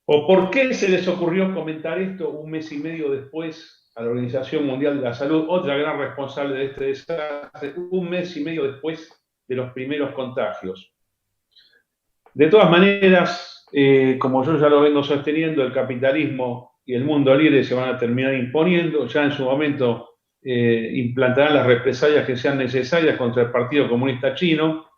¿O por qué se les ocurrió comentar esto un mes y medio después a la Organización Mundial de la Salud, otra gran responsable de este desastre, un mes y medio después de los primeros contagios? De todas maneras, como yo ya lo vengo sosteniendo, el capitalismo y el mundo libre se van a terminar imponiendo. Ya en su momento implantarán las represalias que sean necesarias contra el Partido Comunista Chino.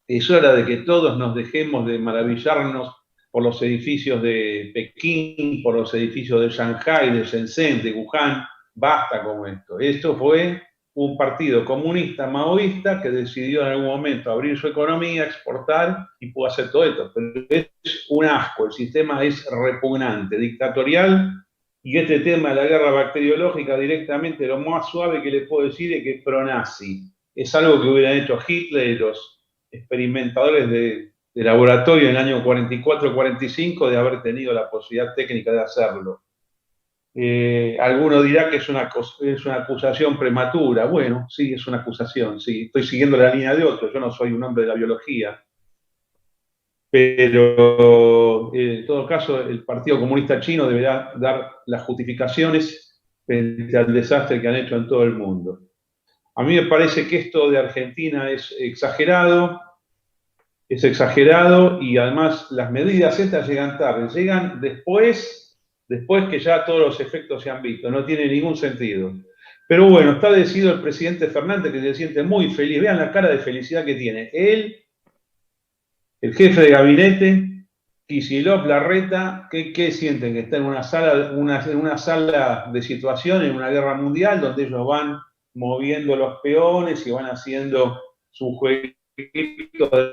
Es hora de que todos nos dejemos de maravillarnos por los edificios de Pekín, por los edificios de Shanghái, de Shenzhen, de Wuhan. Basta con esto. Esto fue un partido comunista maoísta que decidió en algún momento abrir su economía, exportar y pudo hacer todo esto. Pero es un asco, el sistema es repugnante, dictatorial, y este tema de la guerra bacteriológica directamente lo más suave que le puedo decir es que es pronazi. Es algo que hubieran hecho Hitler y los experimentadores de laboratorio en el año 44-45 de haber tenido la posibilidad técnica de hacerlo. Alguno dirá que es una acusación prematura. Bueno, sí, es una acusación, sí. Estoy siguiendo la línea de otro, yo no soy un hombre de la biología. Pero en todo caso, el Partido Comunista Chino deberá dar las justificaciones frente al desastre que han hecho en todo el mundo. A mí me parece que esto de Argentina es exagerado y además las medidas estas llegan tarde, llegan después que ya todos los efectos se han visto, no tiene ningún sentido. Pero bueno, está decidido el presidente Fernández que se siente muy feliz, vean la cara de felicidad que tiene. Él, el jefe de gabinete, Kicillof, Larreta, ¿qué sienten? Que está en una sala de situación, en una guerra mundial, donde ellos van moviendo los peones y van haciendo su jueguito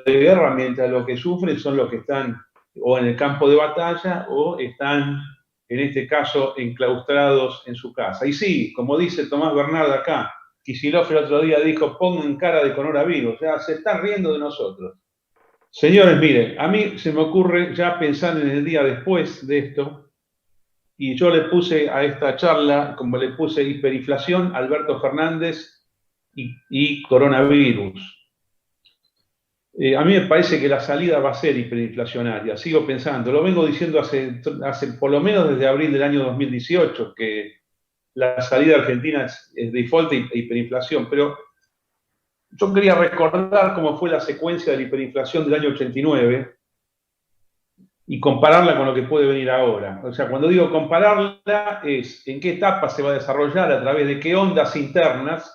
de guerra, mientras los que sufren son los que están o en el campo de batalla o están, en este caso, enclaustrados en su casa. Y sí, como dice Tomás Bernardo acá, Kicillof el otro día dijo, pongan cara de coronavirus, o sea, se están riendo de nosotros. Señores, miren, a mí se me ocurre ya pensar en el día después de esto, y yo le puse a esta charla, como le puse hiperinflación, Alberto Fernández y coronavirus. A mí me parece que la salida va a ser hiperinflacionaria, sigo pensando, lo vengo diciendo hace por lo menos desde abril del año 2018, que la salida argentina es default e hiperinflación, pero yo quería recordar cómo fue la secuencia de la hiperinflación del año 89 y compararla con lo que puede venir ahora. O sea, cuando digo compararla es en qué etapa se va a desarrollar, a través de qué ondas internas.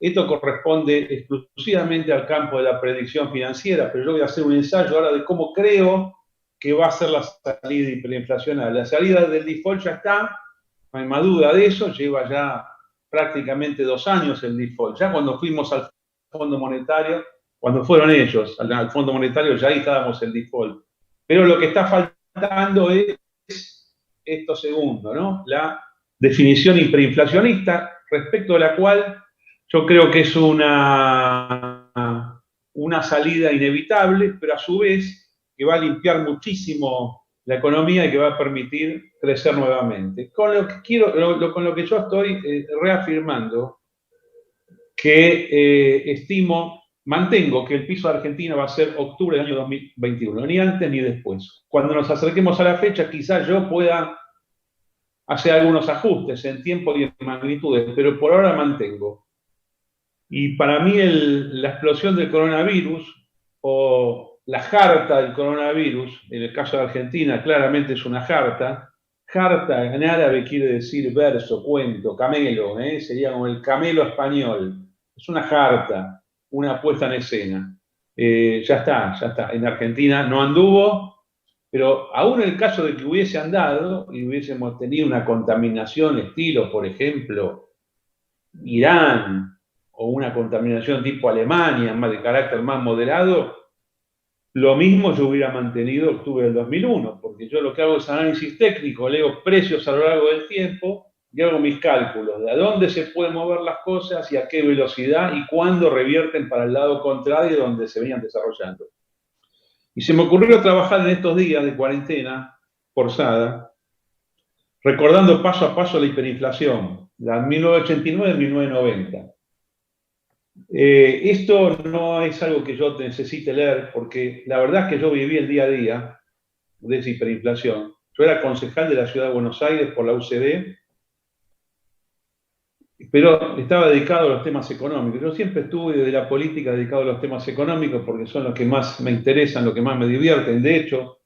Esto corresponde exclusivamente al campo de la predicción financiera, pero yo voy a hacer un ensayo ahora de cómo creo que va a ser la salida hiperinflacionaria. La salida del default ya está, no hay más duda de eso, lleva ya prácticamente 2 años el default. Ya cuando fuimos al Fondo Monetario, cuando fueron ellos al Fondo Monetario, ya ahí estábamos en default. Pero lo que está faltando es esto segundo, ¿no? La definición hiperinflacionista, respecto a la cual yo creo que es una salida inevitable, pero a su vez que va a limpiar muchísimo la economía y que va a permitir crecer nuevamente. Con lo que con lo que yo estoy reafirmando que mantengo que el piso de Argentina va a ser octubre del año 2021, ni antes ni después. Cuando nos acerquemos a la fecha, quizás yo pueda hacer algunos ajustes en tiempo y en magnitudes, pero por ahora mantengo. Y para mí la explosión del coronavirus o la jarta del coronavirus, en el caso de Argentina claramente es una jarta. Jarta en árabe quiere decir verso, cuento, camelo, sería como el camelo español. Es una jarta, una puesta en escena. Ya está, ya está. En Argentina no anduvo, pero aún en el caso de que hubiese andado y hubiésemos tenido una contaminación estilo, por ejemplo, Irán, o una contaminación tipo Alemania, más de carácter más moderado, lo mismo yo hubiera mantenido octubre del 2001, porque yo lo que hago es análisis técnico, leo precios a lo largo del tiempo y hago mis cálculos de a dónde se pueden mover las cosas y a qué velocidad y cuándo revierten para el lado contrario donde se venían desarrollando. Y se me ocurrió trabajar en estos días de cuarentena forzada, recordando paso a paso la hiperinflación, la 1989-1990. Esto no es algo que yo necesite leer, porque la verdad es que yo viví el día a día de esa hiperinflación. Yo era concejal de la Ciudad de Buenos Aires por la UCD, pero estaba dedicado a los temas económicos. Yo siempre estuve desde la política dedicado a los temas económicos porque son los que más me interesan, los que más me divierten. De hecho,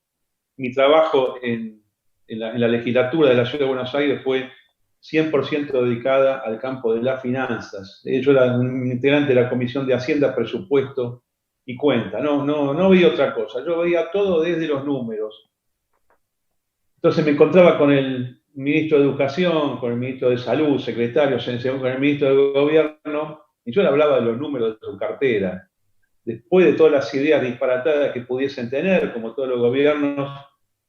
mi trabajo en la legislatura de la Ciudad de Buenos Aires fue 100% dedicada al campo de las finanzas. Yo era un integrante de la Comisión de Hacienda, Presupuesto y Cuenta. No veía otra cosa. Yo veía todo desde los números. Entonces me encontraba con el ministro de Educación, con el ministro de Salud, secretarios, con el ministro de Gobierno, y yo le hablaba de los números de su cartera. Después de todas las ideas disparatadas que pudiesen tener, como todos los gobiernos,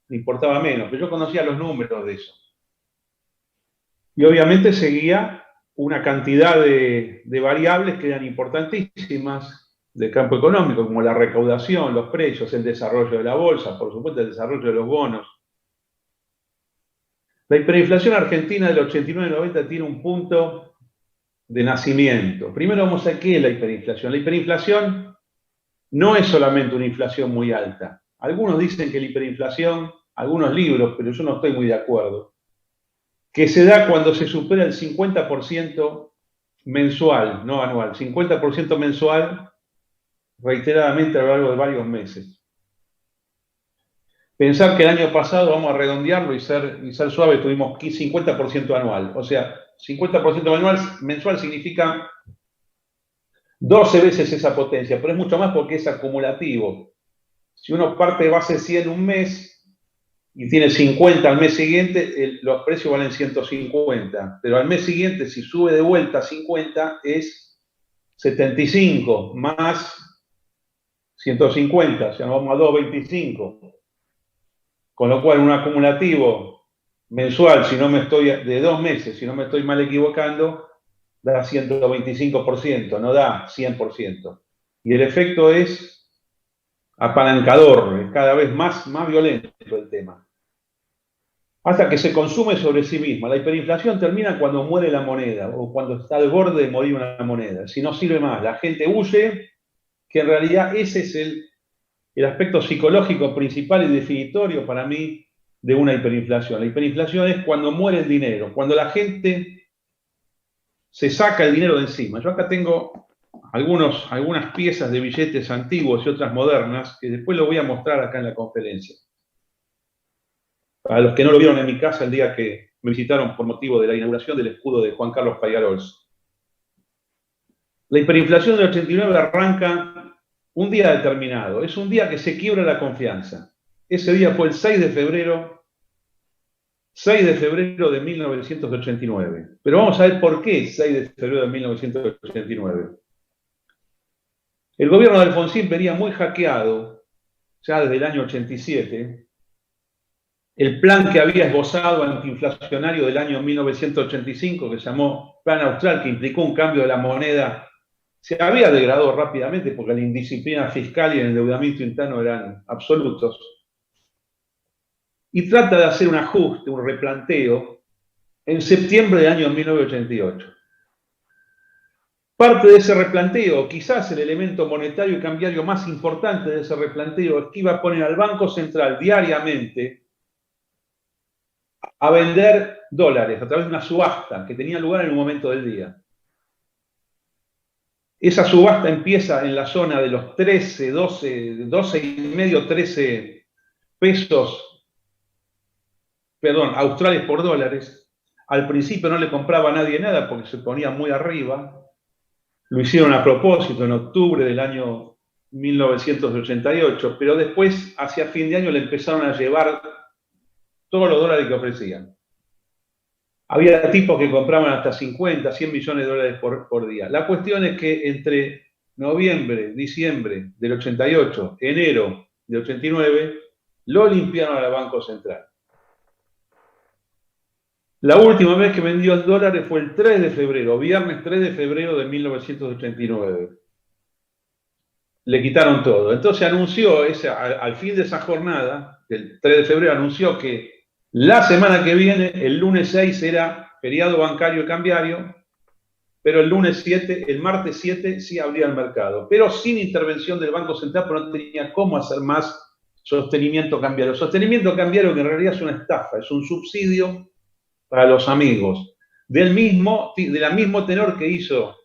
me importaba menos, pero yo conocía los números de eso. Y obviamente seguía una cantidad de variables que eran importantísimas del campo económico, como la recaudación, los precios, el desarrollo de la bolsa, por supuesto el desarrollo de los bonos. La hiperinflación argentina del 89-90 tiene un punto de nacimiento. Primero vamos a ver qué es la hiperinflación. La hiperinflación no es solamente una inflación muy alta. Algunos dicen que la hiperinflación, algunos libros, pero yo no estoy muy de acuerdo, que se da cuando se supera el 50% mensual, no anual, 50% mensual reiteradamente a lo largo de varios meses. Pensar que el año pasado, vamos a redondearlo y ser suave, tuvimos 50% anual. O sea, 50% mensual significa 12 veces esa potencia, pero es mucho más porque es acumulativo. Si uno parte de base 100 un mes y tiene 50 al mes siguiente, los precios valen 150. Pero al mes siguiente, si sube de vuelta a 50, es 75 más 150, o sea, nos vamos a 225. Con lo cual, un acumulativo mensual, si no me estoy, de 2 meses, si no me estoy mal equivocando, da 125%, no da 100%. Y el efecto es apalancador, es cada vez más violento el tema. Hasta que se consume sobre sí misma. La hiperinflación termina cuando muere la moneda, o cuando está al borde de morir una moneda. Si no sirve más, la gente huye, que en realidad ese es el aspecto psicológico principal y definitorio para mí de una hiperinflación. La hiperinflación es cuando muere el dinero, cuando la gente se saca el dinero de encima. Yo acá tengo algunas piezas de billetes antiguos y otras modernas, que después lo voy a mostrar acá en la conferencia. Para los que no lo vieron en mi casa el día que me visitaron por motivo de la inauguración del escudo de Juan Carlos Peñarol. La hiperinflación del 89 arranca un día determinado, es un día que se quiebra la confianza. Ese día fue el 6 de febrero de 1989. Pero vamos a ver por qué 6 de febrero de 1989. El gobierno de Alfonsín venía muy hackeado, ya desde el año 87. El plan que había esbozado antiinflacionario del año 1985, que se llamó Plan Austral, que implicó un cambio de la moneda, se había degradado rápidamente porque la indisciplina fiscal y el endeudamiento interno eran absolutos. Y trata de hacer un ajuste, un replanteo, en septiembre del año 1988. Parte de ese replanteo, quizás el elemento monetario y cambiario más importante de ese replanteo, es que iba a poner al Banco Central diariamente a vender dólares a través de una subasta que tenía lugar en un momento del día. Esa subasta empieza en la zona de los 13, 12 y medio, 13 pesos, australes por dólares. Al principio no le compraba a nadie nada porque se ponía muy arriba. Lo hicieron a propósito en octubre del año 1988, pero después, hacia fin de año, le empezaron a llevar todos los dólares que ofrecían. Había tipos que compraban hasta 50, 100 millones de dólares por día. La cuestión es que entre noviembre, diciembre del 88, enero del 89, lo limpiaron al Banco Central. La última vez que vendió dólares fue el 3 de febrero, viernes 3 de febrero de 1989. Le quitaron todo. Entonces anunció, al fin de esa jornada, el 3 de febrero, anunció que la semana que viene, el lunes 6, era feriado bancario y cambiario, pero el martes 7 sí abría el mercado, pero sin intervención del Banco Central, porque no tenía cómo hacer más sostenimiento cambiario. Sostenimiento cambiario que en realidad es una estafa, es un subsidio para los amigos. De la mismo tenor que hizo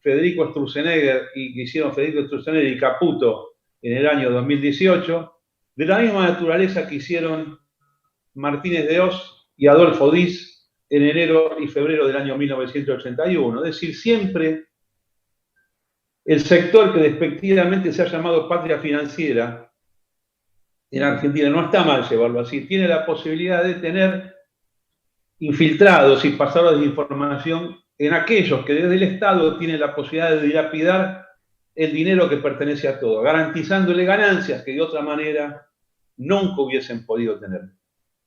Federico Sturzenegger y que hicieron Federico Sturzenegger y Caputo en el año 2018, de la misma naturaleza que hicieron Martínez de Hoz y Adolfo Diz en enero y febrero del año 1981. Es decir, siempre el sector que despectivamente se ha llamado patria financiera en Argentina, no está mal llevarlo así, tiene la posibilidad de tener infiltrados y pasadores de información en aquellos que desde el Estado tienen la posibilidad de dilapidar el dinero que pertenece a todos, garantizándole ganancias que de otra manera nunca hubiesen podido tener.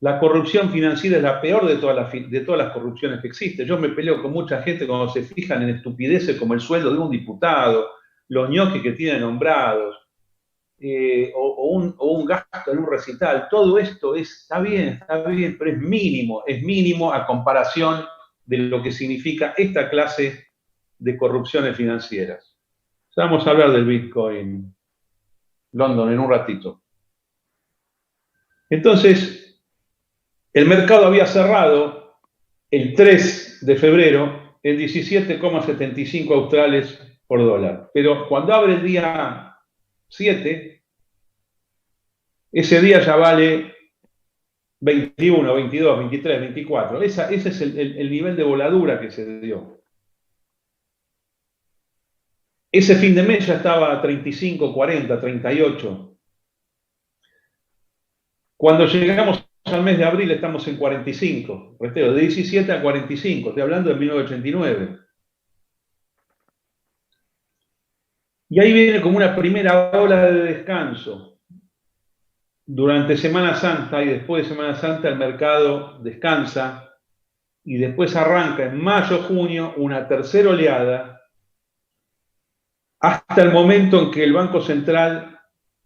La corrupción financiera es la peor de todas las corrupciones que existen. Yo me peleo con mucha gente cuando se fijan en estupideces como el sueldo de un diputado, los ñoquis que tiene nombrados, o un gasto en un recital. Todo esto está bien, pero es mínimo a comparación de lo que significa esta clase de corrupciones financieras. Ya vamos a hablar del Bitcoin London en un ratito. Entonces, el mercado había cerrado el 3 de febrero en 17,75 australes por dólar. Pero cuando abre el día 7, ese día ya vale 21, 22, 23, 24. Ese es el nivel de voladura que se dio. Ese fin de mes ya estaba a 35, 40, 38. Cuando llegamos al mes de abril estamos en 45. Retiro, de 17 a 45. Estoy hablando de 1989. Y ahí viene como una primera ola de descanso. Durante Semana Santa y después de Semana Santa el mercado descansa y después arranca en mayo, junio una tercera oleada hasta el momento en que el Banco Central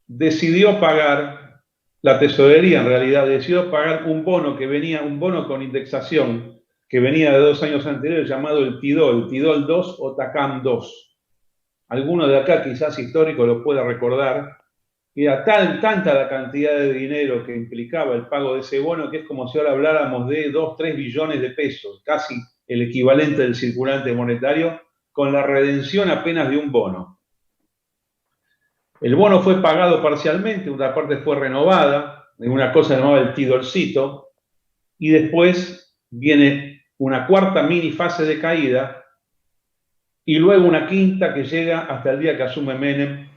decidió pagar, la tesorería en realidad decidió pagar un bono con indexación que venía de 2 años anteriores llamado el TIDOL 2 o TACAM 2. Alguno de acá quizás histórico lo pueda recordar. Era tanta la cantidad de dinero que implicaba el pago de ese bono que es como si ahora habláramos de 2, 3 billones de pesos, casi el equivalente del circulante monetario, con la redención apenas de un bono. El bono fue pagado parcialmente, una parte fue renovada, en una cosa llamada el tidolcito, y después viene una cuarta mini fase de caída, y luego una quinta que llega hasta el día que asume Menem,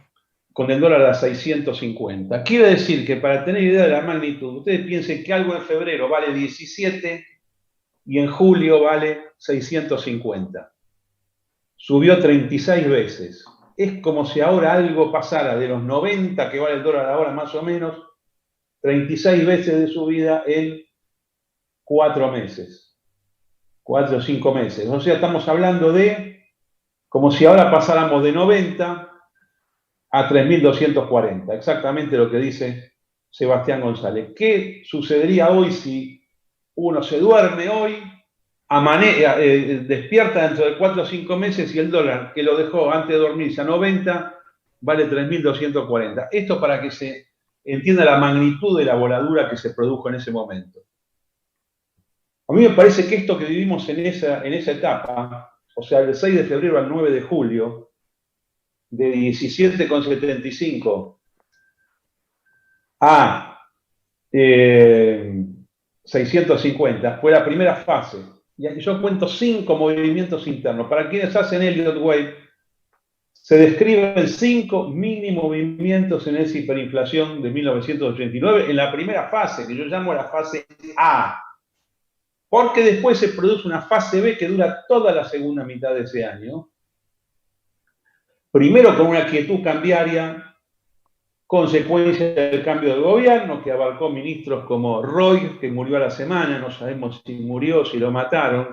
con el dólar a 650. Quiere decir que para tener idea de la magnitud, ustedes piensen que algo en febrero vale 17 y en julio vale 650. Subió 36 veces. Es como si ahora algo pasara de los 90 que vale el dólar ahora más o menos, 36 veces de subida en 4 meses. 4 o 5 meses. O sea, estamos hablando de como si ahora pasáramos de 90 a 3.240, exactamente lo que dice Sebastián González. ¿Qué sucedería hoy si uno se duerme hoy, despierta dentro de 4 o 5 meses y el dólar que lo dejó antes de dormirse a 90 vale 3.240? Esto para que se entienda la magnitud de la voladura que se produjo en ese momento. A mí me parece que esto que vivimos en esa etapa, o sea, del 6 de febrero al 9 de julio, de 17,75 a 650, fue la primera fase. Y yo cuento 5 movimientos internos. Para quienes hacen Elliott Wave, se describen 5 mini movimientos en esa hiperinflación de 1989, en la primera fase, que yo llamo la fase A. Porque después se produce una fase B que dura toda la segunda mitad de ese año. Primero con una quietud cambiaria, consecuencia del cambio de gobierno que abarcó ministros como Roy, que murió a la semana, no sabemos si murió, si lo mataron.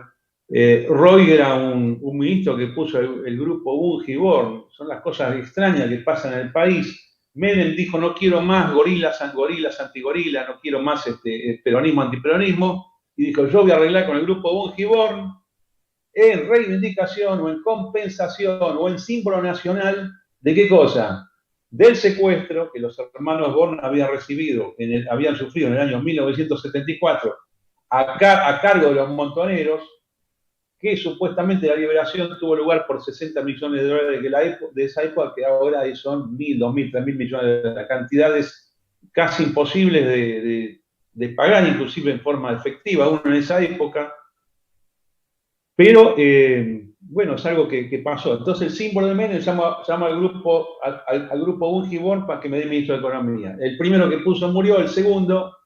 Roy era un ministro que puso el grupo Bungiborn. Son las cosas extrañas que pasan en el país. Menem dijo, no quiero más gorilas, antigorilas, no quiero más peronismo, antiperonismo. Y dijo, yo voy a arreglar con el grupo Bungiborn en reivindicación o en compensación o en símbolo nacional, ¿de qué cosa? del secuestro que los hermanos Born habían habían sufrido en el año 1974 a cargo de los montoneros, que supuestamente la liberación tuvo lugar por 60 millones de dólares de esa época, que ahora son 1.000, 2.000, 3.000 millones de dólares, cantidades casi imposibles de pagar, inclusive en forma efectiva, uno en esa época. Pero, bueno, es algo que pasó. Entonces, el símbolo de Menem llama al grupo Bunge-Born para que me dé ministro de Economía. El primero que puso murió, el segundo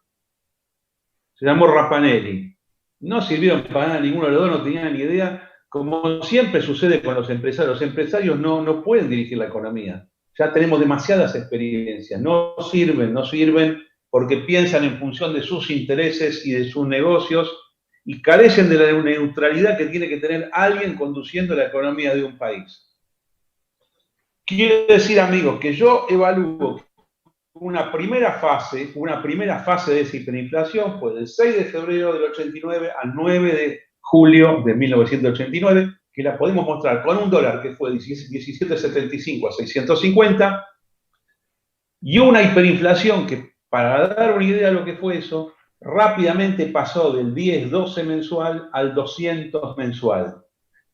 se llamó Rapanelli. No sirvieron para nada, ninguno de los dos no tenía ni idea. Como siempre sucede con los empresarios no pueden dirigir la economía. Ya tenemos demasiadas experiencias. No sirven porque piensan en función de sus intereses y de sus negocios y carecen de la neutralidad que tiene que tener alguien conduciendo la economía de un país. Quiere decir, amigos, que yo evalúo una primera fase de esa hiperinflación fue del 6 de febrero del 89 al 9 de julio de 1989, que la podemos mostrar con un dólar que fue de 17,75 a 650, y una hiperinflación que, para dar una idea de lo que fue eso, rápidamente pasó del 10-12 mensual al 200 mensual.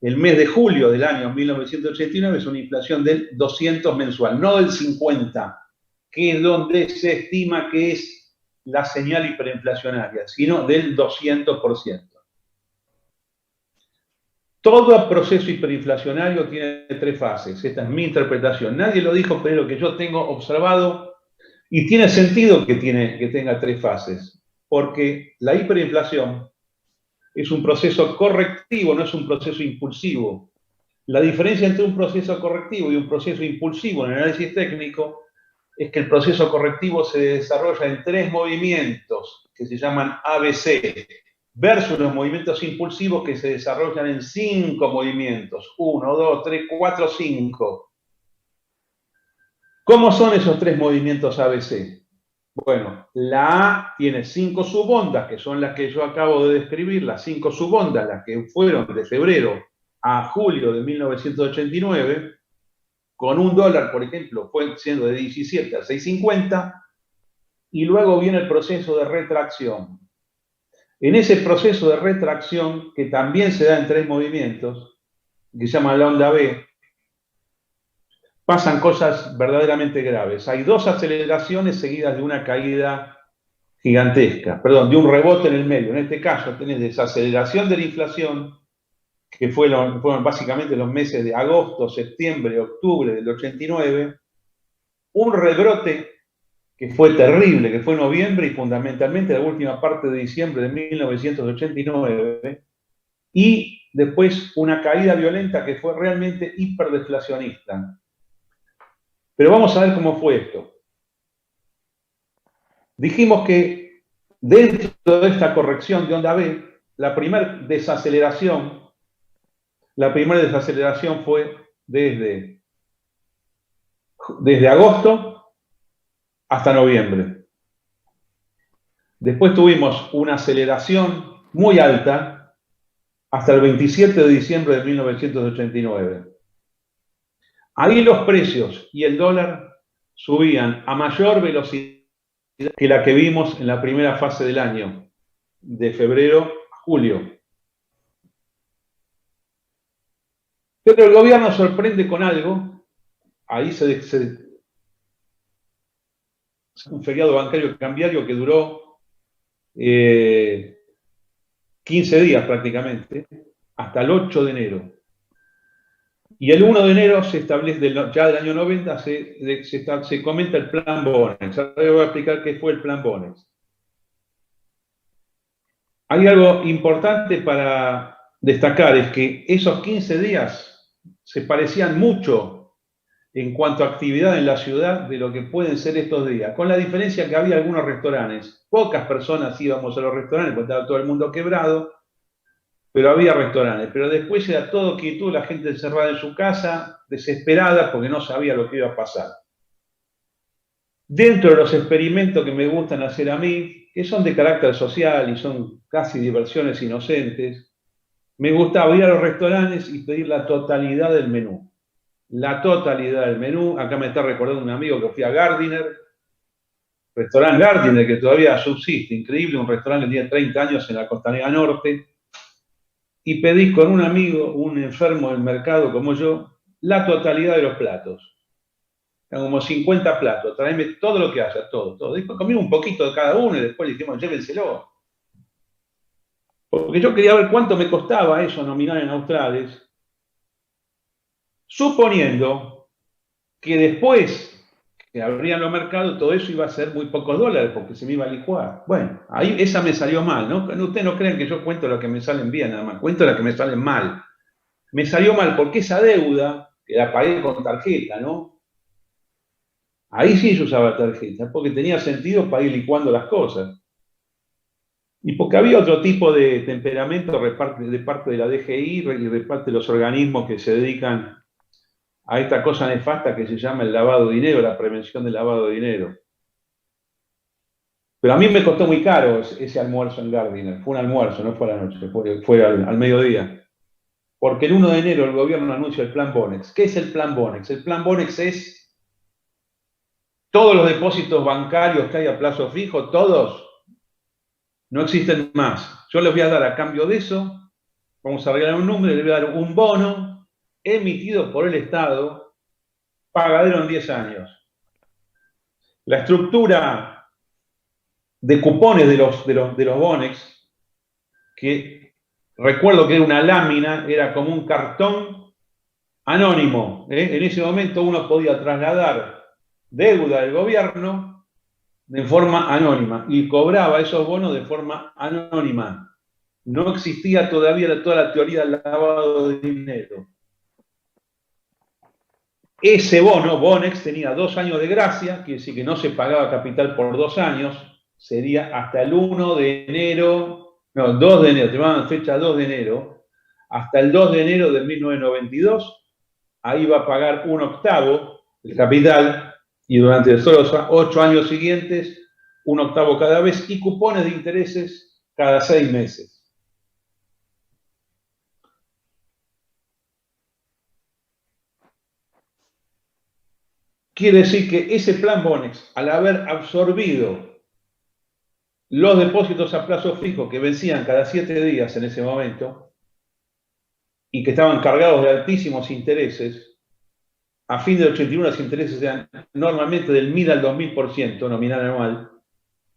El mes de julio del año 1989 es una inflación del 200 mensual, no del 50, que es donde se estima que es la señal hiperinflacionaria, sino del 200%. Todo proceso hiperinflacionario tiene 3 fases. Esta es mi interpretación. Nadie lo dijo, pero lo que yo tengo observado, y tiene sentido que tenga 3 fases, porque la hiperinflación es un proceso correctivo, no es un proceso impulsivo. La diferencia entre un proceso correctivo y un proceso impulsivo en el análisis técnico es que el proceso correctivo se desarrolla en 3 movimientos que se llaman ABC, versus los movimientos impulsivos que se desarrollan en 5 movimientos, 1, 2, 3, 4, 5. ¿Cómo son esos 3 movimientos ABC? Bueno, la A tiene 5 subondas, que son las que yo acabo de describir, las 5 subondas, las que fueron de febrero a julio de 1989, con un dólar, por ejemplo, fue siendo de 17 a 6,50, y luego viene el proceso de retracción. En ese proceso de retracción, que también se da en 3 movimientos, que se llama la onda B, pasan cosas verdaderamente graves. Hay 2 aceleraciones seguidas de una caída gigantesca, perdón, de un rebote en el medio. En este caso tenés desaceleración de la inflación, que fueron básicamente los meses de agosto, septiembre, octubre del 89, un rebrote que fue terrible, que fue en noviembre y fundamentalmente la última parte de diciembre de 1989, y después una caída violenta que fue realmente hiperdeflacionista. Pero vamos a ver cómo fue esto. Dijimos que dentro de esta corrección de onda B, la primera desaceleración fue desde agosto hasta noviembre. Después tuvimos una aceleración muy alta hasta el 27 de diciembre de 1989. Ahí los precios y el dólar subían a mayor velocidad que la que vimos en la primera fase del año, de febrero a julio. Pero el gobierno sorprende con algo. Ahí un feriado bancario cambiario que duró 15 días prácticamente, hasta el 8 de enero. Y el 1 de enero se establece, ya del año 90, se comenta el plan Bonex. Ahora voy a explicar qué fue el plan Bonex. Hay algo importante para destacar, es que esos 15 días se parecían mucho en cuanto a actividad en la ciudad de lo que pueden ser estos días, con la diferencia que había algunos restaurantes. Pocas personas íbamos a los restaurantes porque estaba todo el mundo quebrado, pero había restaurantes. Pero después era todo quietud, la gente encerrada en su casa, desesperada porque no sabía lo que iba a pasar. Dentro de los experimentos que me gustan hacer a mí, que son de carácter social y son casi diversiones inocentes, me gustaba ir a los restaurantes y pedir la totalidad del menú. la totalidad del menú. Acá me está recordando un amigo que fui a Gardiner, restaurante Gardiner, que todavía subsiste, increíble, un restaurante que tiene 30 años en la Costanera Norte, y pedí con un amigo, un enfermo del mercado como yo, la totalidad de los platos. Eran como 50 platos, tráeme todo lo que haya, todo, todo. Después comimos un poquito de cada uno y después le dijimos, llévenselo. Porque yo quería ver cuánto me costaba eso nominal en australes, suponiendo que después que abrían los mercados, todo eso iba a ser muy pocos dólares, porque se me iba a licuar. Bueno, ahí esa me salió mal, ¿no? Ustedes no crean que yo cuento lo que me salen bien, nada más, cuento lo que me salen mal. Me salió mal porque esa deuda, que la pagué con tarjeta, ¿no? Ahí sí yo usaba tarjeta, porque tenía sentido para ir licuando las cosas. Y porque había otro tipo de temperamento de parte de la DGI y de parte de los organismos que se dedican a esta cosa nefasta que se llama el lavado de dinero, la prevención del lavado de dinero. Pero a mí me costó muy caro ese almuerzo en Gardiner. Fue un almuerzo, no fue a la noche, fue al mediodía. Porque el 1 de enero el gobierno anuncia el plan Bonex. ¿Qué es el plan Bonex? El plan Bonex es todos los depósitos bancarios que hay a plazo fijo, todos, no existen más. Yo les voy a dar a cambio de eso, vamos a regalar un número, les voy a dar un bono emitido por el Estado, pagadero en 10 años. La estructura de cupones de los Bonex, que recuerdo que era una lámina, era como un cartón anónimo. En ese momento uno podía trasladar deuda del gobierno de forma anónima y cobraba esos bonos de forma anónima. No existía todavía toda la teoría del lavado de dinero. Ese bono, Bonex, tenía 2 años de gracia, quiere decir que no se pagaba capital por 2 años, sería hasta el 1 de enero, no, 2 de enero, te llamaban fecha 2 de enero, hasta el 2 de enero de 1992, ahí va a pagar 1/8 del capital, y durante los 8 años siguientes, 1/8 cada vez, y cupones de intereses cada 6 meses. Quiere decir que ese plan Bonex, al haber absorbido los depósitos a plazo fijo que vencían cada 7 días en ese momento y que estaban cargados de altísimos intereses, a fin del 81 los intereses eran normalmente del 1000 al 2000% nominal anual.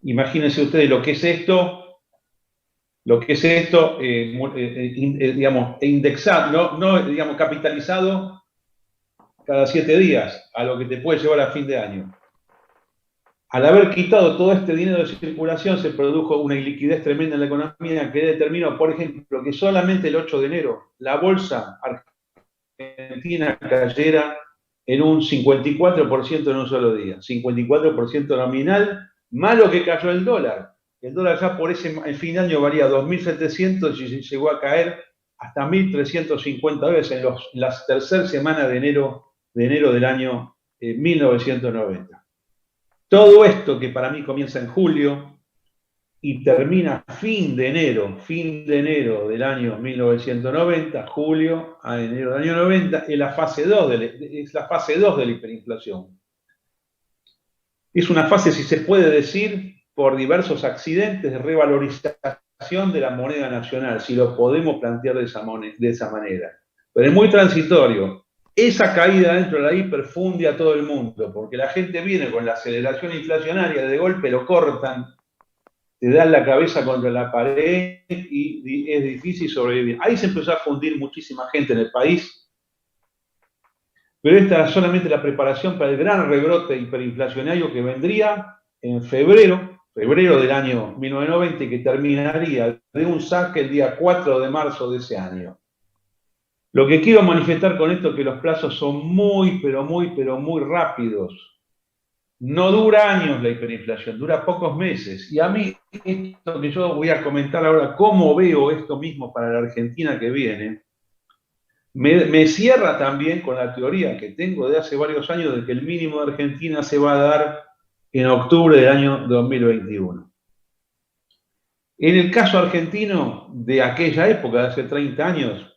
Imagínense ustedes lo que es esto, digamos, indexado, digamos, capitalizado cada 7 días, a lo que te puede llevar a fin de año. Al haber quitado todo este dinero de circulación, se produjo una iliquidez tremenda en la economía que determinó, por ejemplo, que solamente el 8 de enero la bolsa argentina cayera en un 54% en un solo día. 54% nominal, más lo que cayó el dólar. El dólar ya por el fin de año valía 2.700 y llegó a caer hasta 1.350 dólares en la tercera semana de enero del año 1990. Todo esto que para mí comienza en julio y termina fin de enero del año 1990, julio a enero del año 90, es la fase 2 de la hiperinflación. Es una fase, si se puede decir, por diversos accidentes de revalorización de la moneda nacional, si lo podemos plantear de esa manera. Pero es muy transitorio. Esa caída dentro de la hiper funde a todo el mundo, porque la gente viene con la aceleración inflacionaria, de golpe lo cortan, te dan la cabeza contra la pared y es difícil sobrevivir. Ahí se empezó a fundir muchísima gente en el país, pero esta era solamente la preparación para el gran rebrote hiperinflacionario que vendría en febrero del año 1990 y que terminaría de un saque el día 4 de marzo de ese año. Lo que quiero manifestar con esto es que los plazos son muy rápidos. No dura años la hiperinflación, dura pocos meses. Y a mí, esto que yo voy a comentar ahora, cómo veo esto mismo para la Argentina que viene, me cierra también con la teoría que tengo de hace varios años de que el mínimo de Argentina se va a dar en octubre del año 2021. En el caso argentino de aquella época, de hace 30 años,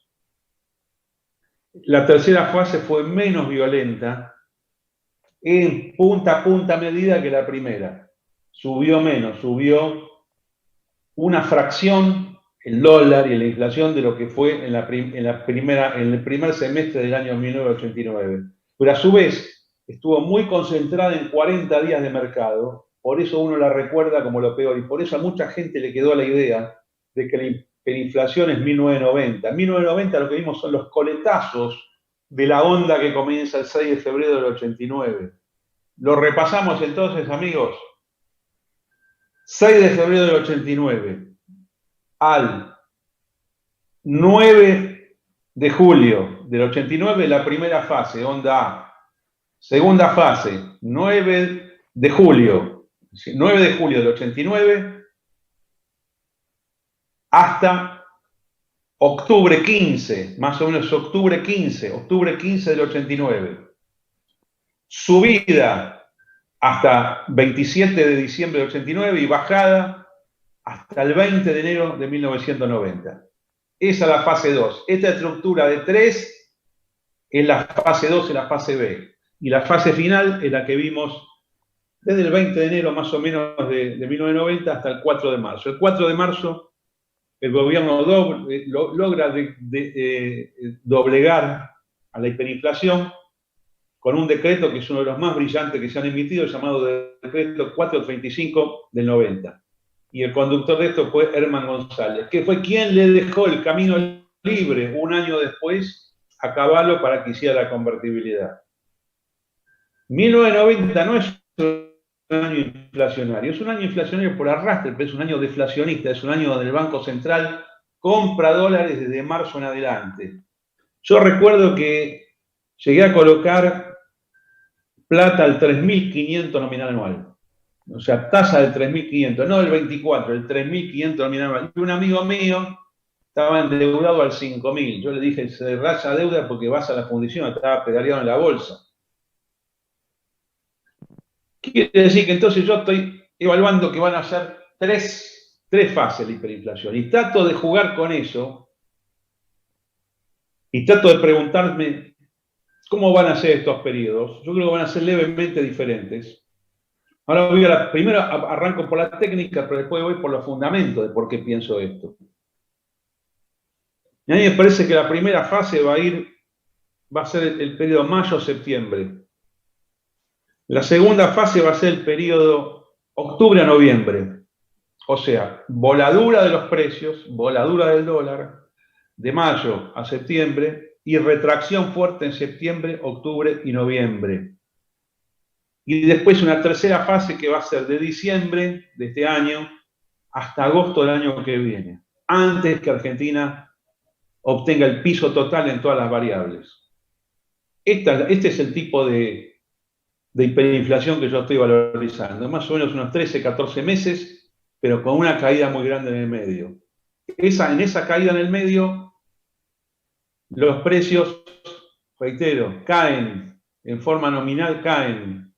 La tercera fase fue menos violenta en punta a punta medida que la primera. Subió menos, subió una fracción el dólar y la inflación de lo que fue en el primer semestre del año 1989. Pero a su vez estuvo muy concentrada en 40 días de mercado, por eso uno la recuerda como lo peor, y por eso a mucha gente le quedó la idea de que la hiperinflación es 1990. En 1990 lo que vimos son los coletazos de la onda que comienza el 6 de febrero del 89. Lo repasamos entonces, amigos. 6 de febrero del 89 al 9 de julio del 89, la primera fase, onda A. Segunda fase, 9 de julio del 89 hasta octubre 15, más o menos octubre 15 del 89. Subida hasta 27 de diciembre del 89 y bajada hasta el 20 de enero de 1990. Esa es la fase 2. Esta estructura de 3 es la fase 2, es la fase B. Y la fase final es la que vimos desde el 20 de enero más o menos de 1990 hasta el 4 de marzo. El 4 de marzo el gobierno logra doblegar a la hiperinflación con un decreto que es uno de los más brillantes que se han emitido, llamado decreto 435 del 90. Y el conductor de esto fue Herman González, que fue quien le dejó el camino libre un año después a Cavallo para que hiciera la convertibilidad. 1990 no es un año inflacionario, es un año inflacionario por arrastre, pero es un año deflacionista, es un año donde el Banco Central compra dólares desde marzo en adelante. Yo recuerdo que llegué a colocar plata al 3.500 nominal anual. O sea, tasa del 3.500, no del 24, el 3.500 nominal anual. Y un amigo mío estaba endeudado al 5.000. Yo le dije, se raya deuda porque vas a la fundición, estaba pedaleado en la bolsa. Quiere decir que entonces yo estoy evaluando que van a ser tres fases de hiperinflación. Y trato de jugar con eso y trato de preguntarme cómo van a ser estos periodos. Yo creo que van a ser levemente diferentes. Ahora primero arranco por la técnica, pero después voy por los fundamentos de por qué pienso esto. Y a mí me parece que la primera fase va a ser el periodo mayo-septiembre. La segunda fase va a ser el periodo octubre a noviembre. O sea, voladura de los precios, voladura del dólar, de mayo a septiembre, y retracción fuerte en septiembre, octubre y noviembre. Y después una tercera fase que va a ser de diciembre de este año hasta agosto del año que viene, antes que Argentina obtenga el piso total en todas las variables. Este es el tipo de hiperinflación que yo estoy valorizando, más o menos unos 13, 14 meses, pero con una caída muy grande en el medio. En esa caída en el medio, los precios, reitero, caen, en forma nominal caen,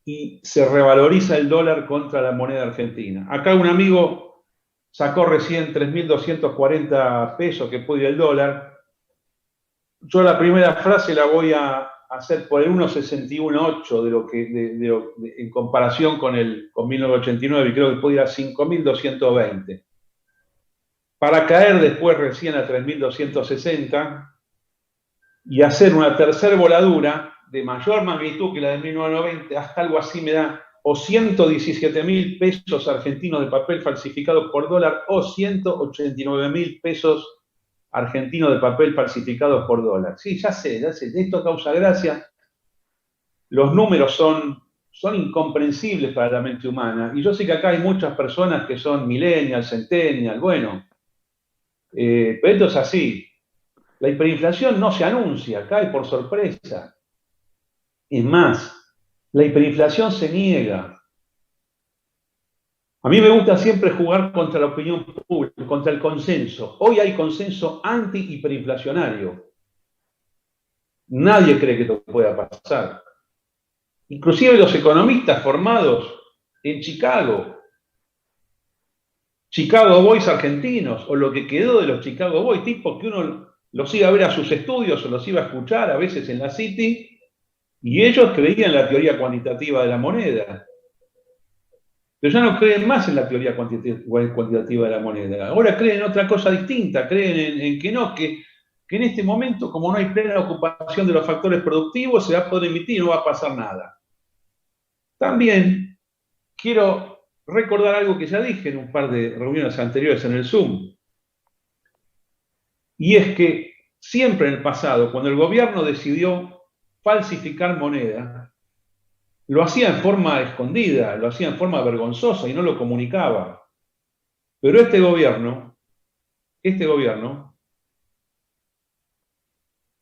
y se revaloriza el dólar contra la moneda argentina. Acá un amigo sacó recién 3.240 pesos que puede ir el dólar. Yo la primera frase la voy a hacer por el 1.61.8 en comparación con 1989, y creo que puede ir a 5.220. Para caer después recién a 3.260 y hacer una tercera voladura de mayor magnitud que la de 1990, hasta algo así me da o 117.000 pesos argentinos de papel falsificado por dólar o 189.000 pesos argentinos de papel falsificados por dólar. Sí, ya sé, esto causa gracia. Los números son incomprensibles para la mente humana. Y yo sé que acá hay muchas personas que son millennials, centennials, bueno, pero esto es así. La hiperinflación no se anuncia, cae por sorpresa. Es más, la hiperinflación se niega. A mí me gusta siempre jugar contra la opinión pública, contra el consenso. Hoy hay consenso anti-hiperinflacionario. Nadie cree que esto pueda pasar. Inclusive los economistas formados en Chicago Boys argentinos, o lo que quedó de los Chicago Boys, tipos que uno los iba a ver a sus estudios o los iba a escuchar a veces en la City, y ellos creían en la teoría cuantitativa de la moneda. Pero ya no creen más en la teoría cuantitativa de la moneda. Ahora creen en otra cosa distinta, creen en que no, que en este momento, como no hay plena ocupación de los factores productivos, se va a poder emitir y no va a pasar nada. También quiero recordar algo que ya dije en un par de reuniones anteriores en el Zoom. Y es que siempre en el pasado, cuando el gobierno decidió falsificar moneda, lo hacía en forma escondida, lo hacía en forma vergonzosa y no lo comunicaba. Pero este gobierno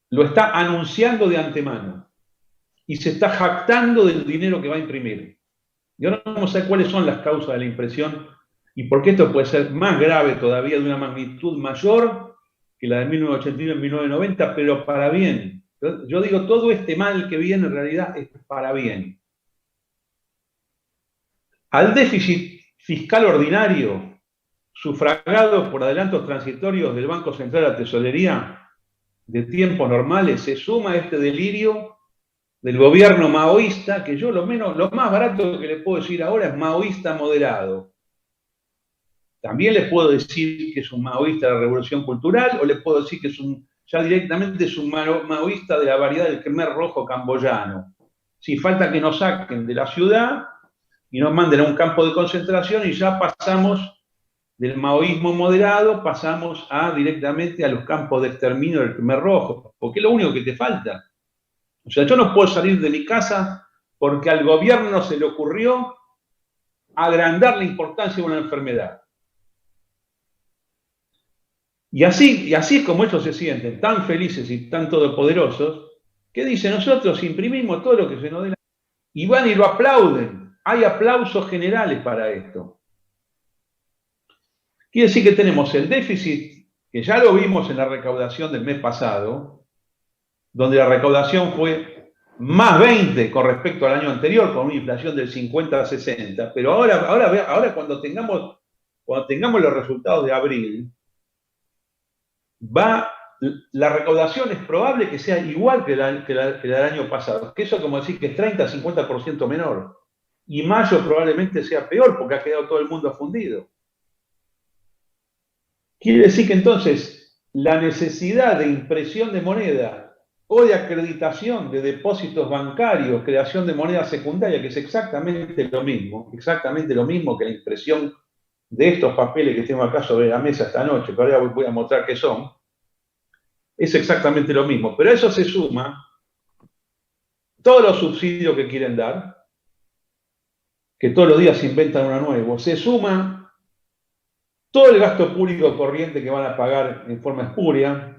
lo está anunciando de antemano y se está jactando del dinero que va a imprimir. Y ahora vamos a ver cuáles son las causas de la impresión y por qué esto puede ser más grave todavía, de una magnitud mayor que la de 1989 y 1990, pero para bien. Yo digo, todo este mal que viene en realidad es para bien. Al déficit fiscal ordinario, sufragado por adelantos transitorios del Banco Central a la Tesorería de tiempos normales, se suma este delirio del gobierno maoísta, que yo lo más barato que le puedo decir ahora es maoísta moderado. También le puedo decir que es un maoísta de la Revolución Cultural, o le puedo decir que ya directamente es un maoísta de la variedad del Khmer Rojo camboyano. Si falta que nos saquen de la ciudad y nos manden a un campo de concentración y ya pasamos del maoísmo moderado, pasamos directamente a los campos de exterminio del Khmer Rojo, porque es lo único que te falta. O sea, yo no puedo salir de mi casa porque al gobierno se le ocurrió agrandar la importancia de una enfermedad. Y así es como ellos se sienten, tan felices y tan todopoderosos, que dicen, nosotros imprimimos todo lo que se nos dé la... Y van y lo aplauden. Hay aplausos generales para esto. Quiere decir que tenemos el déficit, que ya lo vimos en la recaudación del mes pasado, donde la recaudación fue más 20 con respecto al año anterior, con una inflación del 50 a 60, pero ahora cuando tengamos los resultados de abril, la recaudación es probable que sea igual que la del año pasado, que eso como decir que es 30 a 50% menor, y mayo probablemente sea peor porque ha quedado todo el mundo fundido. Quiere decir que entonces la necesidad de impresión de moneda o de acreditación de depósitos bancarios, creación de moneda secundaria, que es exactamente lo mismo que la impresión de estos papeles que tengo acá sobre la mesa esta noche, que ahora voy a mostrar qué son, es exactamente lo mismo. Pero a eso se suma todos los subsidios que quieren dar, que todos los días se inventan uno nuevo, se suma todo el gasto público corriente que van a pagar en forma espuria,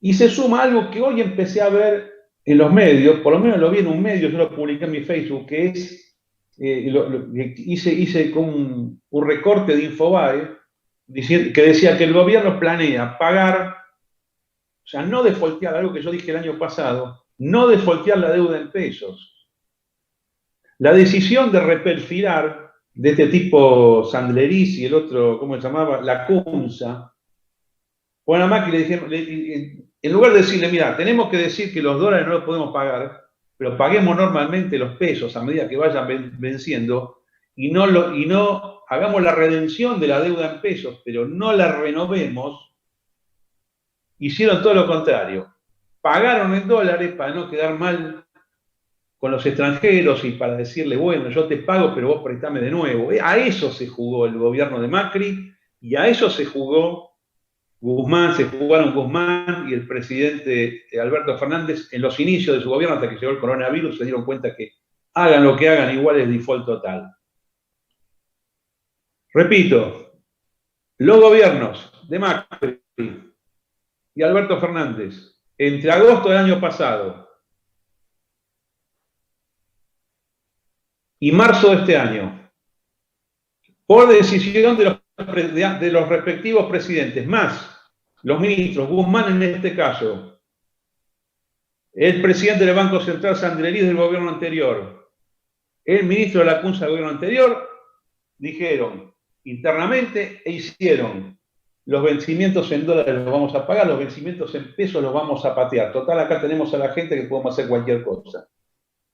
y se suma algo que hoy empecé a ver en los medios, por lo menos lo vi en un medio, yo lo publiqué en mi Facebook, que es, hice con un recorte de Infobae, que decía que el gobierno planea pagar, o sea, no defoltear, algo que yo dije el año pasado, no defoltear la deuda en pesos. La decisión de reperfilar de este tipo Sandlerís y el otro, ¿cómo se llamaba? La Cunza, fue nada más que le dijeron, en lugar de decirle, mira, tenemos que decir que los dólares no los podemos pagar, pero paguemos normalmente los pesos a medida que vayan venciendo, y no hagamos la redención de la deuda en pesos, pero no la renovemos, hicieron todo lo contrario. Pagaron en dólares para no quedar mal con los extranjeros y para decirle, bueno, yo te pago, pero vos prestame de nuevo. A eso se jugó el gobierno de Macri y a eso se jugaron Guzmán y el presidente Alberto Fernández en los inicios de su gobierno, hasta que llegó el coronavirus, se dieron cuenta que hagan lo que hagan, igual es default total. Repito, los gobiernos de Macri y Alberto Fernández, entre agosto del año pasado y marzo de este año, por decisión de los respectivos presidentes, más los ministros, Guzmán en este caso, el presidente del Banco Central Sandlerís del gobierno anterior, el ministro de la Cunza del gobierno anterior, dijeron internamente e hicieron los vencimientos en dólares los vamos a pagar, los vencimientos en pesos los vamos a patear. Total, acá tenemos a la gente que podemos hacer cualquier cosa.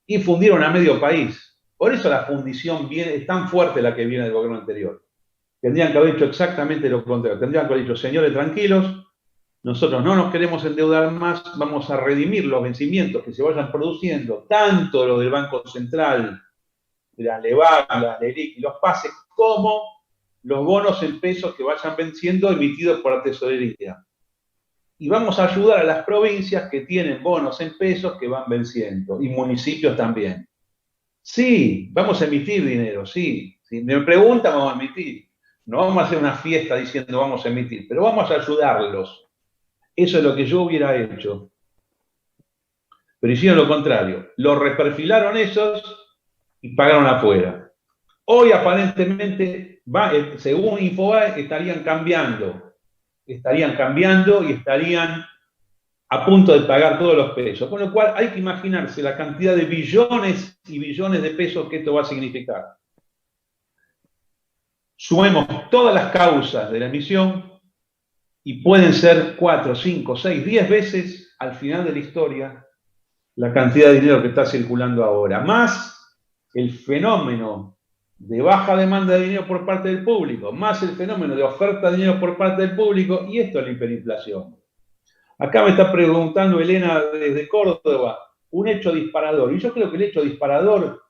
Y fundieron a medio país. Por eso la fundición es tan fuerte la que viene del gobierno anterior. Tendrían que haber hecho exactamente lo contrario. Tendrían que haber dicho, señores, tranquilos, nosotros no nos queremos endeudar más, vamos a redimir los vencimientos que se vayan produciendo, tanto lo del Banco Central, de las LEVAC, las LELIQ y los pases, como los bonos en pesos que vayan venciendo emitidos por la tesorería. Y vamos a ayudar a las provincias que tienen bonos en pesos que van venciendo, y municipios también. Sí, vamos a emitir dinero, sí. Si me preguntan, vamos a emitir. No vamos a hacer una fiesta diciendo vamos a emitir, pero vamos a ayudarlos. Eso es lo que yo hubiera hecho. Pero hicieron lo contrario. Lo reperfilaron esos y pagaron afuera. Hoy aparentemente, según Infobae, estarían cambiando y estarían a punto de pagar todos los pesos. Con lo cual hay que imaginarse la cantidad de billones y billones de pesos que esto va a significar. Sumemos todas las causas de la emisión y pueden ser 4, 5, 6, 10 veces al final de la historia la cantidad de dinero que está circulando ahora, más el fenómeno de baja demanda de dinero por parte del público, más el fenómeno de oferta de dinero por parte del público, y esto es la hiperinflación. Acá me está preguntando Elena desde Córdoba, un hecho disparador, y yo creo que el hecho disparador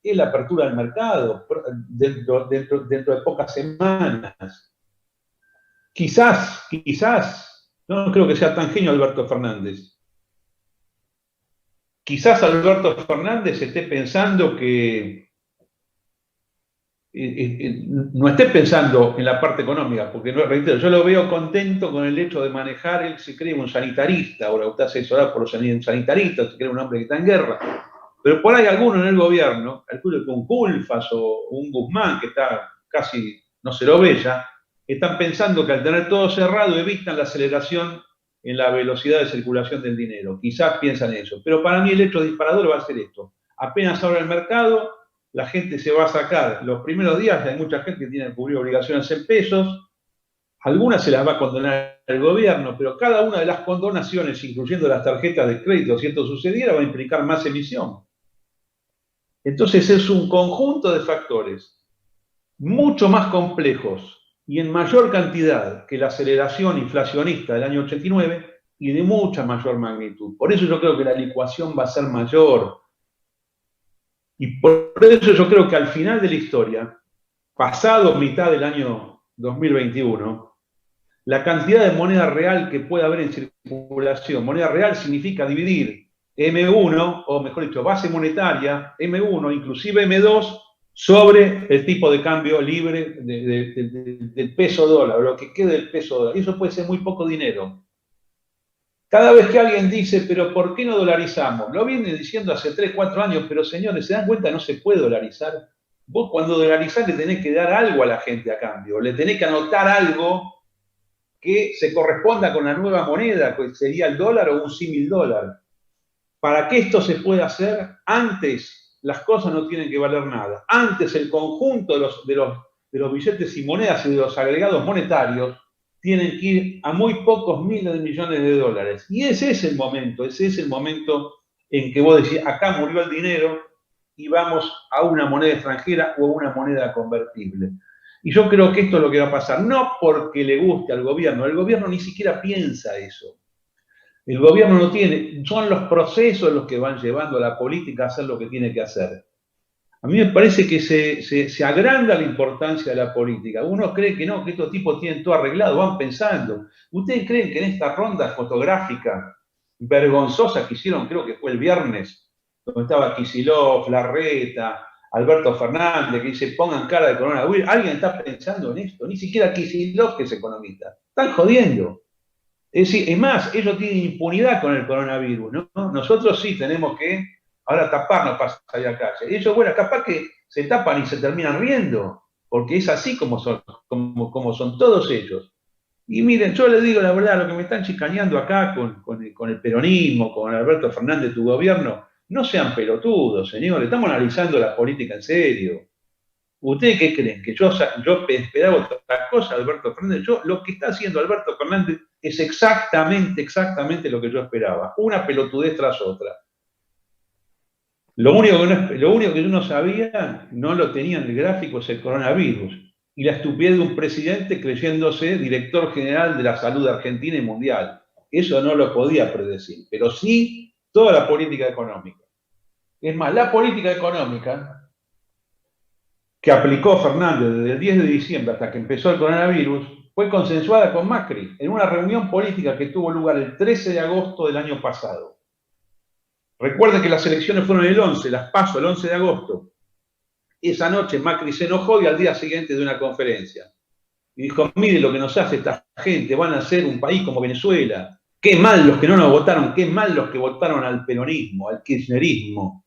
es la apertura del mercado dentro de pocas semanas. Quizás, no creo que sea tan genio Alberto Fernández. Quizás Alberto Fernández esté pensando que no esté pensando en la parte económica, porque no, reitero, yo lo veo contento con el hecho de manejar, él se cree un sanitarista, ahora usted asesorado por los sanitaristas, se cree un hombre que está en guerra, pero por ahí alguno en el gobierno, calculo que un Culfas o un Guzmán, que está casi, no se lo ve ya, están pensando que al tener todo cerrado evitan la aceleración en la velocidad de circulación del dinero. Quizás piensan eso. Pero para mí el hecho disparador va a ser esto. Apenas abra el mercado, la gente se va a sacar. Los primeros días hay mucha gente que tiene que cubrir obligaciones en pesos. Algunas se las va a condonar el gobierno, pero cada una de las condonaciones, incluyendo las tarjetas de crédito, si esto sucediera, va a implicar más emisión. Entonces es un conjunto de factores mucho más complejos y en mayor cantidad que la aceleración inflacionista del año 89 y de mucha mayor magnitud. Por eso yo creo que la licuación va a ser mayor. Y por eso yo creo que al final de la historia, pasado mitad del año 2021, la cantidad de moneda real que puede haber en circulación, moneda real significa dividir M1, o mejor dicho, base monetaria, M1, inclusive M2, sobre el tipo de cambio libre del peso dólar, o lo que quede del peso dólar. Y eso puede ser muy poco dinero. Cada vez que alguien dice, pero ¿por qué no dolarizamos? Lo vienen diciendo hace 3, 4 años, pero señores, ¿se dan cuenta? No se puede dolarizar. Vos cuando dolarizás le tenés que dar algo a la gente a cambio, le tenés que anotar algo que se corresponda con la nueva moneda, que sería el dólar o un símil dólar. Para que esto se pueda hacer, antes las cosas no tienen que valer nada. Antes el conjunto de los billetes y monedas y de los agregados monetarios tienen que ir a muy pocos miles de millones de dólares. Y ese es el momento en que vos decís, acá murió el dinero y vamos a una moneda extranjera o a una moneda convertible. Y yo creo que esto es lo que va a pasar, no porque le guste al gobierno, el gobierno ni siquiera piensa eso. El gobierno no tiene, son los procesos los que van llevando a la política a hacer lo que tiene que hacer. A mí me parece que se agranda la importancia de la política. Uno cree que no, que estos tipos tienen todo arreglado, van pensando. ¿Ustedes creen que en esta ronda fotográfica vergonzosa que hicieron, creo que fue el viernes, donde estaba Kicillof, Larreta, Alberto Fernández, que dice, pongan cara de coronavirus, alguien está pensando en esto? Ni siquiera Kicillof, que es economista. Están jodiendo. Es decir, es más, ellos tienen impunidad con el coronavirus, ¿no? Nosotros sí tenemos que ahora taparnos para salir a la calle. Ellos, bueno, capaz que se tapan y se terminan riendo, porque es así como son todos ellos. Y miren, yo les digo la verdad, lo que me están chicaneando acá con el peronismo, con Alberto Fernández, tu gobierno, no sean pelotudos, señores, estamos analizando la política en serio. ¿Ustedes qué creen? ¿Que yo esperaba otra cosa, Alberto Fernández? Lo que está haciendo Alberto Fernández es exactamente lo que yo esperaba. Una pelotudez tras otra. Lo único que yo no sabía, no lo tenía en el gráfico, es el coronavirus. Y la estupidez de un presidente creyéndose director general de la salud argentina y mundial. Eso no lo podía predecir, pero sí toda la política económica. Es más, la política económica que aplicó Fernández desde el 10 de diciembre hasta que empezó el coronavirus fue consensuada con Macri en una reunión política que tuvo lugar el 13 de agosto del año pasado. Recuerden que las elecciones fueron el 11, las PASO el 11 de agosto. Esa noche Macri se enojó y al día siguiente de una conferencia. Y dijo, mire lo que nos hace esta gente, van a ser un país como Venezuela. Qué mal los que no nos votaron, qué mal los que votaron al peronismo, al kirchnerismo.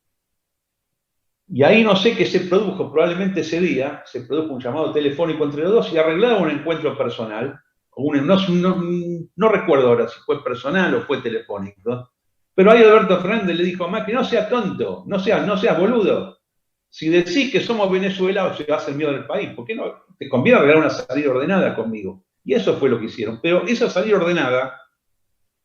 Y ahí no sé qué se produjo, probablemente ese día se produjo un llamado telefónico entre los dos y arreglaron un encuentro personal. No recuerdo ahora si fue personal o fue telefónico. Pero ahí Alberto Fernández le dijo a Macri, no seas tonto, no seas boludo. Si decís que somos Venezuela, o se va a hacer miedo del país, ¿por qué no? Te conviene arreglar una salida ordenada conmigo. Y eso fue lo que hicieron. Pero esa salida ordenada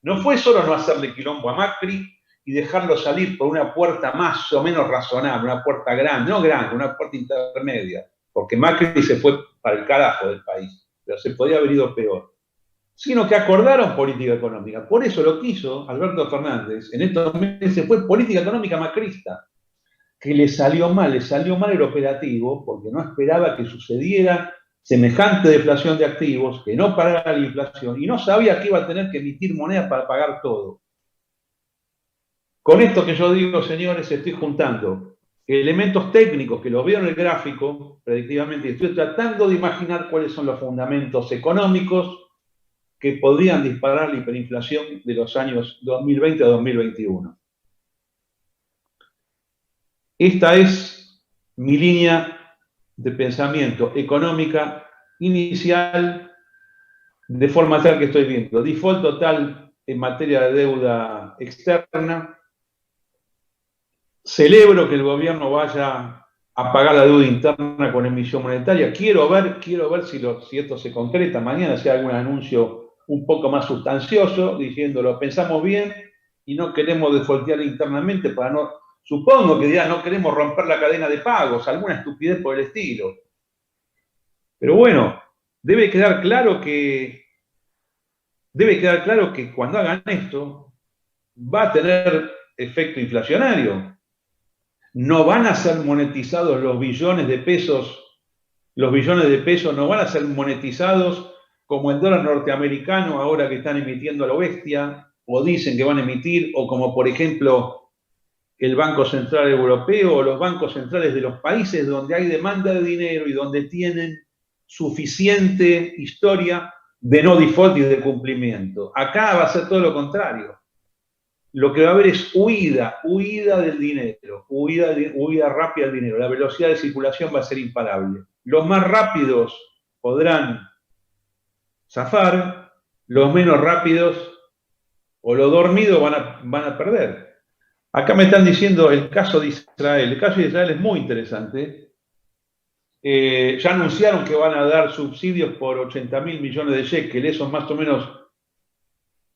no fue solo no hacerle quilombo a Macri y dejarlo salir por una puerta más o menos razonable, una puerta grande, no grande, una puerta intermedia, porque Macri se fue para el carajo del país, pero se podía haber ido peor. Sino que acordaron política económica. Por eso lo que hizo Alberto Fernández en estos meses fue política económica macrista, que le salió mal el operativo, porque no esperaba que sucediera semejante deflación de activos, que no parara la inflación, y no sabía que iba a tener que emitir moneda para pagar todo. Con esto que yo digo, señores, estoy juntando elementos técnicos que los veo en el gráfico, predictivamente, y estoy tratando de imaginar cuáles son los fundamentos económicos que podrían disparar la hiperinflación de los años 2020 a 2021. Esta es mi línea de pensamiento económica inicial, de forma tal que estoy viendo default total en materia de deuda externa. Celebro que el gobierno vaya a pagar la deuda interna con emisión monetaria. Quiero ver si esto se concreta. Mañana si hay algún anuncio un poco más sustancioso, diciéndolo, pensamos bien y no queremos defaultear internamente para no... Supongo que dirán, no queremos romper la cadena de pagos, alguna estupidez por el estilo. Pero bueno, debe quedar claro que cuando hagan esto va a tener efecto inflacionario. No van a ser monetizados los billones de pesos no van a ser monetizados como el dólar norteamericano ahora que están emitiendo a lo bestia, o dicen que van a emitir, o como por ejemplo el Banco Central Europeo o los bancos centrales de los países donde hay demanda de dinero y donde tienen suficiente historia de no default y de cumplimiento. Acá va a ser todo lo contrario. Lo que va a haber es huida del dinero, huida rápida del dinero. La velocidad de circulación va a ser imparable. Los más rápidos podrán zafar, los menos rápidos o los dormidos van a perder. Acá me están diciendo el caso de Israel. El caso de Israel es muy interesante. Ya anunciaron que van a dar subsidios por 80.000 millones de shekels, eso es más o menos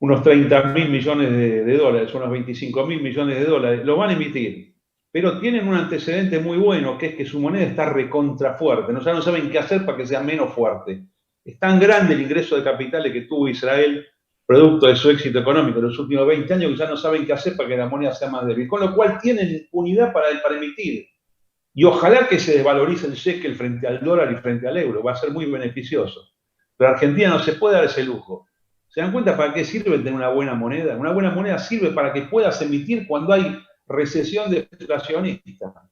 unos 30.000 millones de dólares, unos 25.000 millones de dólares, lo van a emitir. Pero tienen un antecedente muy bueno, que es que su moneda está recontra fuerte. Ya no saben qué hacer para que sea menos fuerte. Es tan grande el ingreso de capitales que tuvo Israel, producto de su éxito económico en los últimos 20 años, que ya no saben qué hacer para que la moneda sea más débil. Con lo cual tienen unidad para emitir. Y ojalá que se desvalorice el shekel frente al dólar y frente al euro. Va a ser muy beneficioso. Pero Argentina no se puede dar ese lujo. ¿Se dan cuenta para qué sirve tener una buena moneda? Una buena moneda sirve para que puedas emitir cuando hay recesión deflacionista.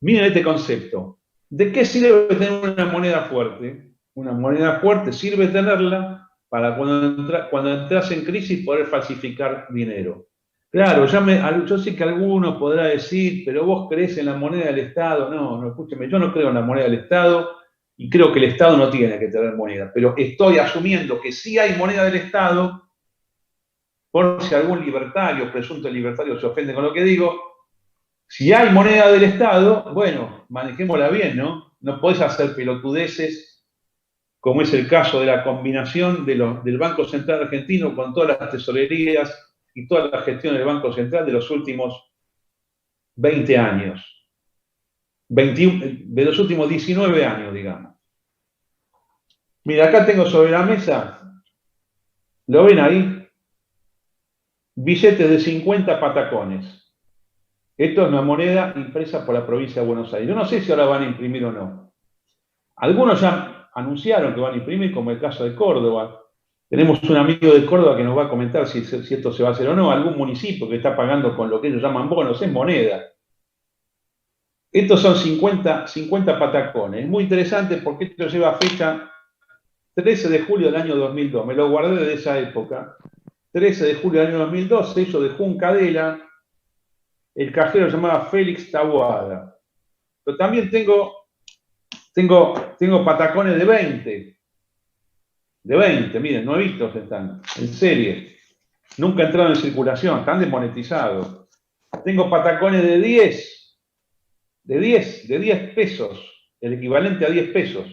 Miren este concepto. ¿De qué sirve tener una moneda fuerte? Una moneda fuerte sirve tenerla para cuando entras en crisis poder falsificar dinero. Claro, yo sé que alguno podrá decir, pero vos crees en la moneda del Estado. No, escúcheme, yo no creo en la moneda del Estado. Y creo que el Estado no tiene que tener moneda, pero estoy asumiendo que sí hay moneda del Estado, por si algún libertario, presunto libertario, se ofende con lo que digo, Si hay moneda del Estado, bueno, manejémosla bien, ¿no? No podés hacer pelotudeces, como es el caso de la combinación del Banco Central Argentino con todas las tesorerías y toda la gestión del Banco Central de los últimos 20 años. 21, de los últimos 19 años, digamos. Mira, acá tengo sobre la mesa, ¿lo ven ahí? Billetes de 50 patacones. Esto es una moneda impresa por la provincia de Buenos Aires. Yo no sé si ahora van a imprimir o no. Algunos ya anunciaron que van a imprimir, como el caso de Córdoba. Tenemos un amigo de Córdoba que nos va a comentar si esto se va a hacer o no. Algún municipio que está pagando con lo que ellos llaman bonos en moneda. Estos son 50 patacones. Es muy interesante porque esto lleva fecha 13 de julio del año 2002. Me lo guardé de esa época. 13 de julio del año 2002, sello de Juncadela. El cajero se llamaba Félix Taboada. Pero también tengo patacones de 20. De 20, miren, nuevitos están, en serie. Nunca entraron en circulación, están desmonetizados. Tengo patacones de 10. De 10 pesos. El equivalente a 10 pesos.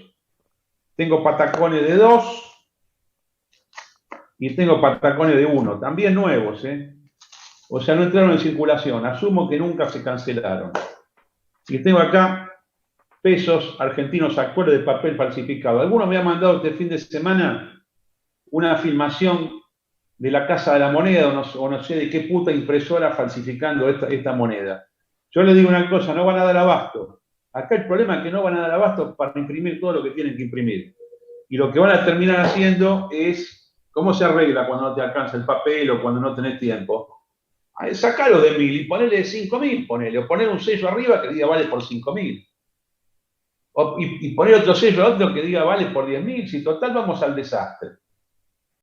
Tengo patacones de 2. Y tengo patacones de 1. También nuevos, ¿eh? O sea, no entraron en circulación. Asumo que nunca se cancelaron. Y tengo acá pesos argentinos actuales de papel falsificado. Algunos me han mandado este fin de semana una filmación de la Casa de la Moneda o no sé de qué puta impresora falsificando esta moneda. Yo les digo una cosa, no van a dar abasto. Acá el problema es que no van a dar abasto para imprimir todo lo que tienen que imprimir. Y lo que van a terminar haciendo es, ¿cómo se arregla cuando no te alcanza el papel o cuando no tenés tiempo? Sacalo de 1000 y ponele 5000, ponele, o poner un sello arriba que diga vale por 5000. Y poner otro sello a otro que diga vale por 10.000, si total vamos al desastre.